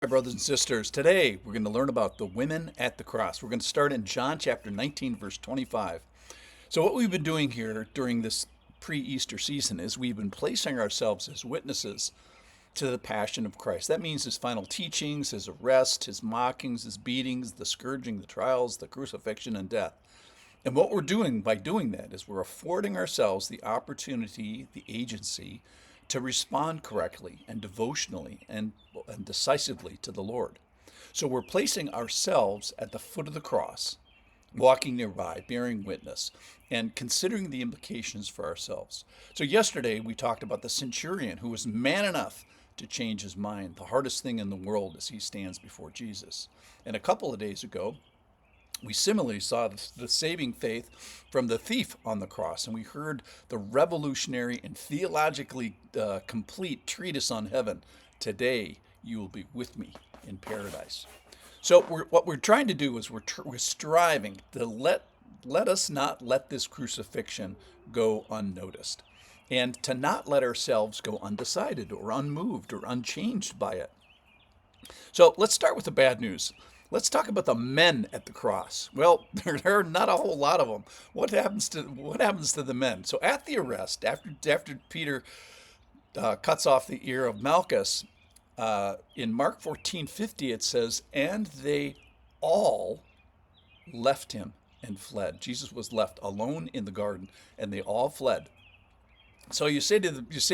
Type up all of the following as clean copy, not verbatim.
Hi, brothers and sisters. Today we're going to learn about the women at the cross. We're going to start in John chapter 19, verse 25. So, what we've been doing here during this pre Easter season is we've been placing ourselves as witnesses to the passion of Christ. That means his final teachings, his arrest, his mockings, his beatings, the scourging, the trials, the crucifixion, and death. And what we're doing by doing that is we're affording ourselves the opportunity, the agency to respond correctly and devotionally and decisively to the Lord. So we're placing ourselves at the foot of the cross, walking nearby, bearing witness, and considering the implications for ourselves. So yesterday we talked about the centurion who was man enough to change his mind, the hardest thing in the world as he stands before Jesus. And a couple of days ago, we similarly saw the saving faith from the thief on the cross, and we heard the revolutionary and theologically complete treatise on heaven. Today, you will be with me in paradise. So what we're trying to do is we're striving to let us not let this crucifixion go unnoticed, and to not let ourselves go undecided or unmoved or unchanged by it. So let's start with the bad news. Let's talk about the men at the cross. Well, there are not a whole lot of them. What happens to the men? So at the arrest, after Peter cuts off the ear of Malchus, in Mark 14:50 it says, "And they all left him and fled." Jesus was left alone in the garden, and they all fled. So you say,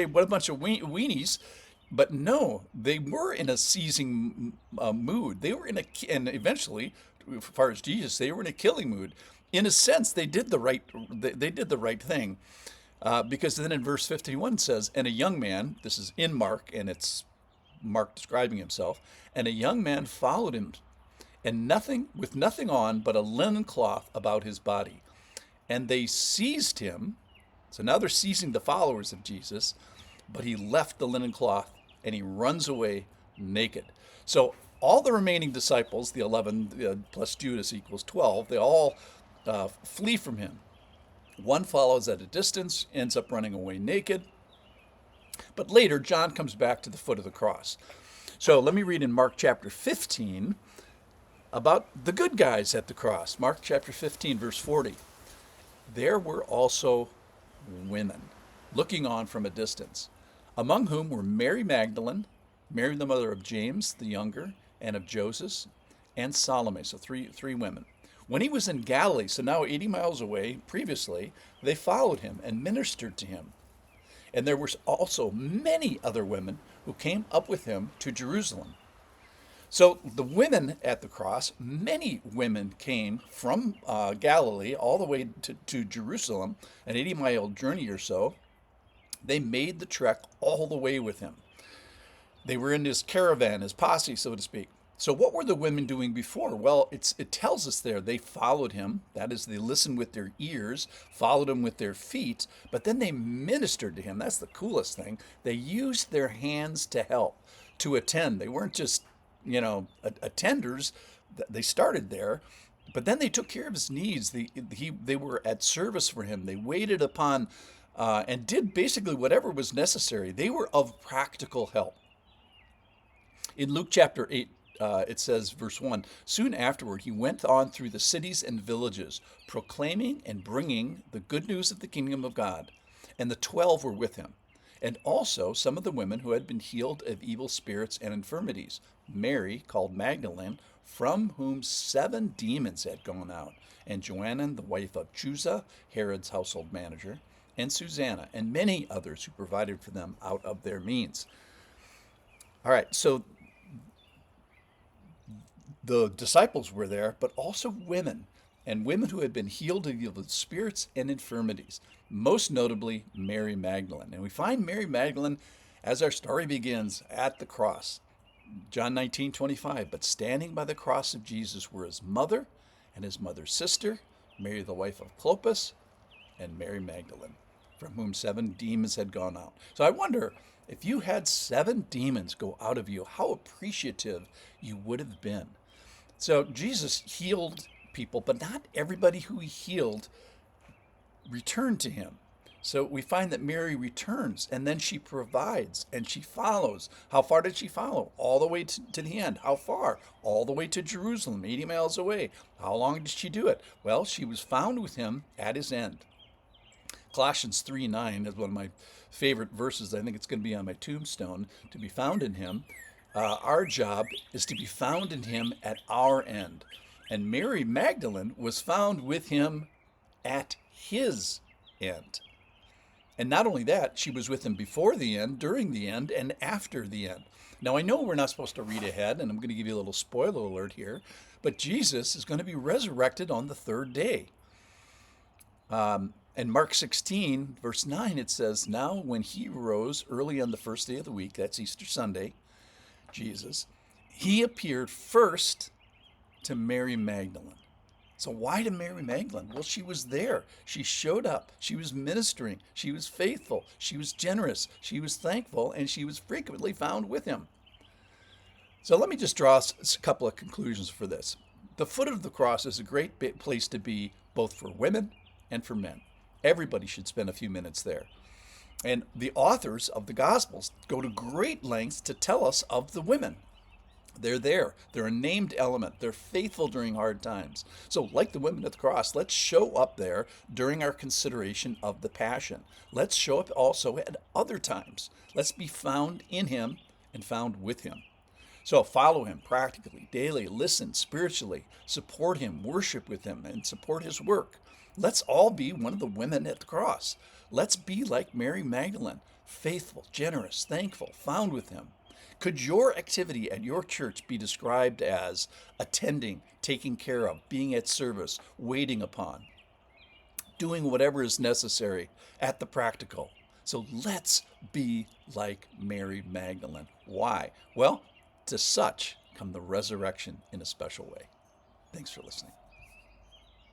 what a bunch of weenies. But no, they were in a seizing mood. They were and eventually, as far as Jesus, they were in a killing mood. In a sense, they did the right thing, because then in verse 51 says, "And a young man," this is in Mark, and it's Mark describing himself, "and a young man followed him, and with nothing on but a linen cloth about his body, and they seized him." So now they're seizing the followers of Jesus, but he left the linen cloth and he runs away naked. So all the remaining disciples, the 11 plus Judas equals 12, they all flee from him. One follows at a distance, ends up running away naked. But later, John comes back to the foot of the cross. So let me read in Mark chapter 15 about the good guys at the cross. Mark chapter 15, verse 40. "There were also women looking on from a distance, among whom were Mary Magdalene, Mary the mother of James the younger, and of Joseph, and Salome." So three women. "When he was in Galilee," so now 80 miles away previously, "they followed him and ministered to him. And there were also many other women who came up with him to Jerusalem." So the women at the cross, many women came from Galilee all the way to Jerusalem, an 80-mile journey or so. They made the trek all the way with him. They were in his caravan, his posse, so to speak. So what were the women doing before? Well, it tells us there they followed him. That is, they listened with their ears, followed him with their feet, but then they ministered to him. That's the coolest thing. They used their hands to help, to attend. They weren't just, attenders. They started there, but then they took care of his needs. They were at service for him. They waited upon and did basically whatever was necessary. They were of practical help. In Luke chapter 8, it says, verse 1, "Soon afterward he went on through the cities and villages, proclaiming and bringing the good news of the kingdom of God. And the 12 were with him, and also some of the women who had been healed of evil spirits and infirmities. Mary, called Magdalene, from whom 7 demons had gone out, and Jn19, the wife of Chuza, Herod's household manager, and Susanna, and many others who provided for them out of their means." All right, so the disciples were there, but also women, and women who had been healed of evil spirits and infirmities, most notably Mary Magdalene. And we find Mary Magdalene, as our story begins, at the cross. John 19:25, "But standing by the cross of Jesus were his mother and his mother's sister, Mary the wife of Clopas, and Mary Magdalene, from whom 7 demons had gone out." So I wonder, if you had 7 demons go out of you, how appreciative you would have been. So Jesus healed people, but not everybody who he healed returned to him. So we find that Mary returns and then she provides and she follows. How far did she follow? All the way to the end. How far? All the way to Jerusalem, 80 miles away. How long did she do it? Well, she was found with him at his end. Colossians 3:9 is one of my favorite verses. I think it's going to be on my tombstone. To be found in him. Our job is to be found in him at our end. And Mary Magdalene was found with him at his end. And not only that, she was with him before the end, during the end, and after the end. Now, I know we're not supposed to read ahead, and I'm going to give you a little spoiler alert here, but Jesus is going to be resurrected on the third day. In Mark 16, verse 9, it says, "Now when he rose early on the first day of the week," that's Easter Sunday, Jesus, "he appeared first to Mary Magdalene." So why to Mary Magdalene? Well, she was there. She showed up. She was ministering. She was faithful. She was generous. She was thankful, and she was frequently found with him. So let me just draw a couple of conclusions for this. The foot of the cross is a great place to be, both for women and for men. Everybody should spend a few minutes there. And the authors of the Gospels go to great lengths to tell us of the women. They're there. They're a named element. They're faithful during hard times. So like the women at the cross, let's show up there during our consideration of the passion. Let's show up also at other times. Let's be found in him and found with him. So follow him practically, daily, listen spiritually, support him, worship with him, and support his work. Let's all be one of the women at the cross. Let's be like Mary Magdalene, faithful, generous, thankful, found with him. Could your activity at your church be described as attending, taking care of, being at service, waiting upon, doing whatever is necessary at the practical? So let's be like Mary Magdalene. Why? Well, to such come the resurrection in a special way. Thanks for listening.